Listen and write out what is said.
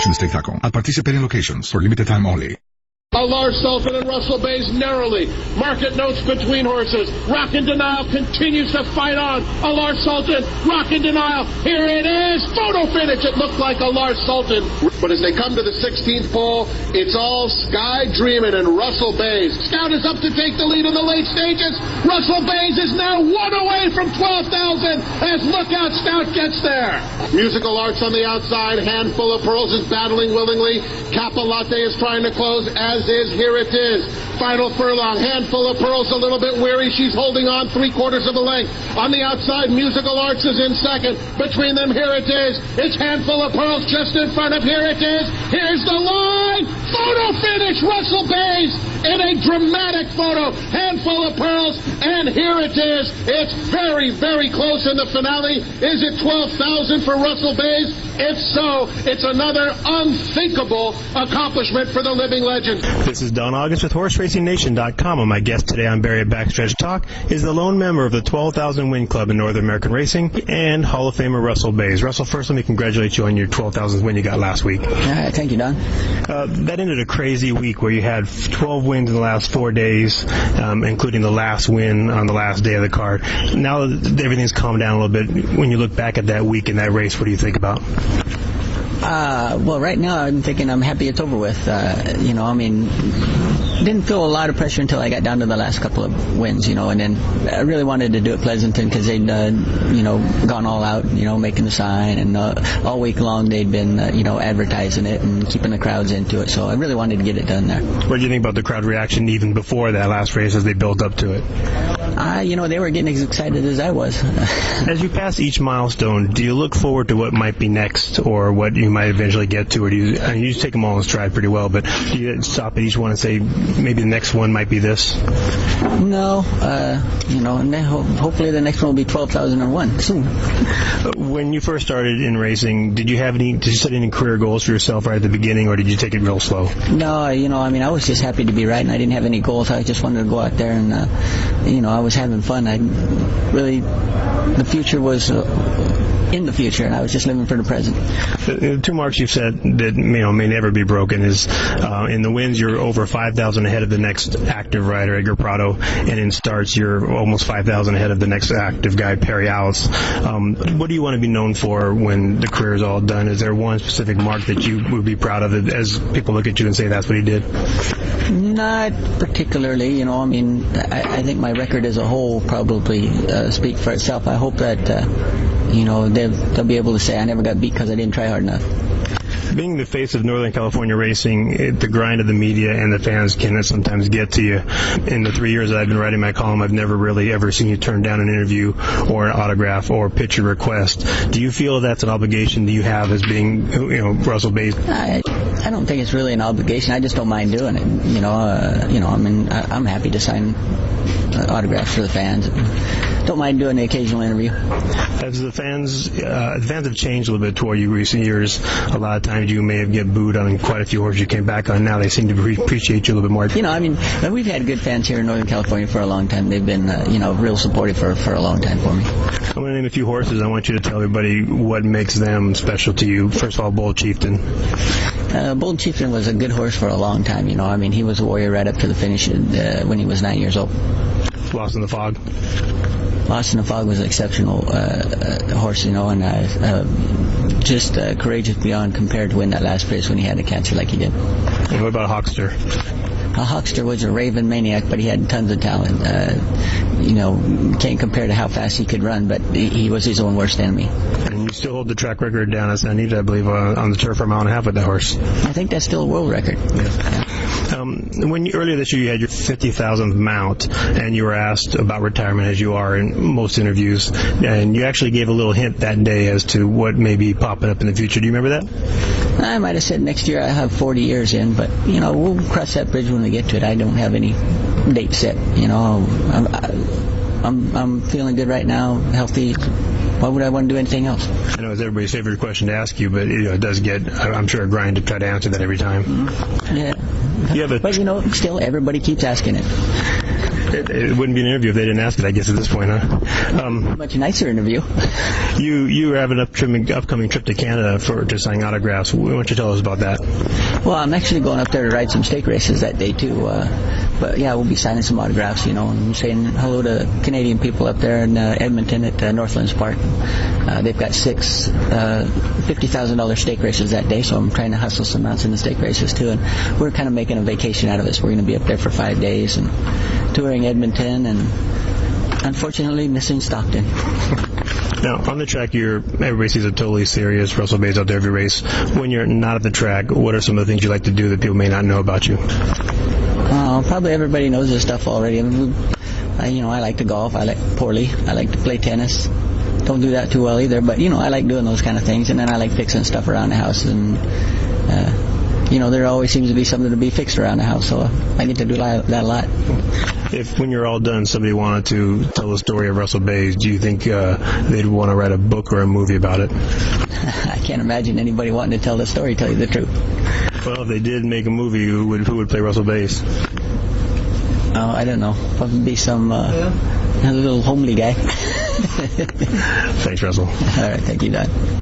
At participating locations for limited time only. Lars Sultan and Russell Bays narrowly. Market notes between horses. Rock and Denial continues to fight on. Lars Sultan, Rock and Denial. Here it is. Photo finish. It looked like a Lars Sultan. But as they come to the 16th pole, it's all Sky Dreamin' and Russell Bays. Scout is up to take the lead in the late stages. Russell Bays is now one away from 12,000 as Lookout Scout gets there. Musical Arts on the outside. Handful of Pearls is battling willingly. Capilate is trying to close, as is Here It Is. Final furlong. Handful of Pearls a little bit weary. She's holding on 3/4 of a length. On the outside, Musical Arts is in second. Between them, Here It Is. It's Handful of Pearls just in front of Here It Is. Here's the line. Photo finish. Russell Bays in a dramatic photo. Handful of Pearls, and Here It Is. It's very, very close in the finale. Is it 12,000 for Russell Bays? If so, it's another unthinkable accomplishment for the living legend. This is Don August with HorseRacingNation.com, and my guest today on Barry Backstretch Talk is the lone member of the 12,000 Win Club in North American Racing and Hall of Famer Russell Bays. Russell, first let me congratulate you on your 12,000th win you got last week. Thank you, Don. That ended a crazy week where you had 12 wins in the last 4 days, including the last win on the last day of the card. Now that everything's calmed down a little bit, when you look back at that week in that race, what do you think about? Well, right now I'm thinking I'm happy it's over with. Didn't feel a lot of pressure until I got down to the last couple of wins, and then I really wanted to do it Pleasanton because they'd, gone all out, making the sign, and all week long they'd been, advertising it and keeping the crowds into it. So I really wanted to get it done there. What did you think about the crowd reaction even before that last race as they built up to it? They were getting as excited as I was. As you pass each milestone, do you look forward to what might be next or what you might eventually get to, or do you just take them all in stride pretty well, but do you stop at each one and say maybe the next one might be this? No, and then hopefully the next one will be 12,001 soon. When you first started in racing, did you set any career goals for yourself right at the beginning, or did you take it real slow? No, I was just happy to be riding. I didn't have any goals. I just wanted to go out there and, I was having fun. The future was in the future, and I was just living for the present. The two marks you've said that may never be broken is in the wins you're over 5,000 ahead of the next active rider, Edgar Prado, and in starts you're almost 5,000 ahead of the next active guy, Perry Alice. What do you want to be known for when the career is all done? Is there one specific mark that you would be proud of as people look at you and say that's what he did? Not particularly, I think my record as a whole probably speak for itself. I hope that they'll be able to say I never got beat because I didn't try hard enough. Being the face of Northern California racing, the grind of the media and the fans can sometimes get to you. In the 3 years that I've been writing my column, I've never really ever seen you turn down an interview or an autograph or picture request. Do you feel that's an obligation that you have as being, Russell Bays? I don't think it's really an obligation. I just don't mind doing it. I'm happy to sign autographs for the fans. Don't mind doing the occasional interview. As the fans have changed a little bit toward you recent years. A lot of times you may have get booed on quite a few horses you came back on. Now they seem to appreciate you a little bit more. We've had good fans here in Northern California for a long time. They've been, real supportive for a long time for me. I'm going to name a few horses. I want you to tell everybody what makes them special to you. First of all, Bold Chieftain. Bold Chieftain was a good horse for a long time. He was a warrior right up to the finish when he was 9 years old. Lost in the Fog. Lost in the Fog was an exceptional horse, and just courageous beyond compared to win that last race when he had a cancer like he did. And what about Hawkster? Hawkster was a raving maniac, but he had tons of talent. Can't compare to how fast he could run, but he was his own worst enemy. And you still hold the track record down at San Anita, I believe, on the turf for a mile and a half with that horse. I think that's still a world record. Yeah. Earlier this year you had your 50,000th mount, and you were asked about retirement, as you are in most interviews, and you actually gave a little hint that day as to what may be popping up in the future. Do you remember that? I might have said next year I have 40 years in, but we'll cross that bridge when we get to it. I don't have any date set. I'm feeling good right now, healthy. Why would I want to do anything else? I know it's everybody's favorite question to ask you, but it does get, I'm sure, a grind to try to answer that every time. Mm-hmm. Yeah. But still everybody keeps asking it. It wouldn't be an interview if they didn't ask it, I guess, at this point, huh? Much nicer interview. You have an upcoming trip to Canada to sign autographs. Why don't you tell us about that? Well, I'm actually going up there to ride some stake races that day, too. But, yeah, we'll be signing some autographs, and saying hello to Canadian people up there in Edmonton at Northlands Park. They've got 6 $50,000 stake races that day, so I'm trying to hustle some mounts in the stake races, too. And we're kind of making a vacation out of this. We're going to be up there for 5 days and touring Edmonton and, unfortunately, missing Stockton. Now, on the track, everybody sees a totally serious Russell Bays out there every race. When you're not at the track, what are some of the things you like to do that people may not know about you? Probably everybody knows this stuff already. I like to golf. I like to play tennis. Don't do that too well either, but, I like doing those kind of things. And then I like fixing stuff around the house. And, there always seems to be something to be fixed around the house, so I get to do that a lot. If, when you're all done, somebody wanted to tell the story of Russell Bays, do you think they'd want to write a book or a movie about it? I can't imagine anybody wanting to tell the story, tell you the truth. Well, if they did make a movie, who would play Russell Bays? Oh, I don't know. Probably be some little homely guy. Thanks, Russell. All right, thank you, Don.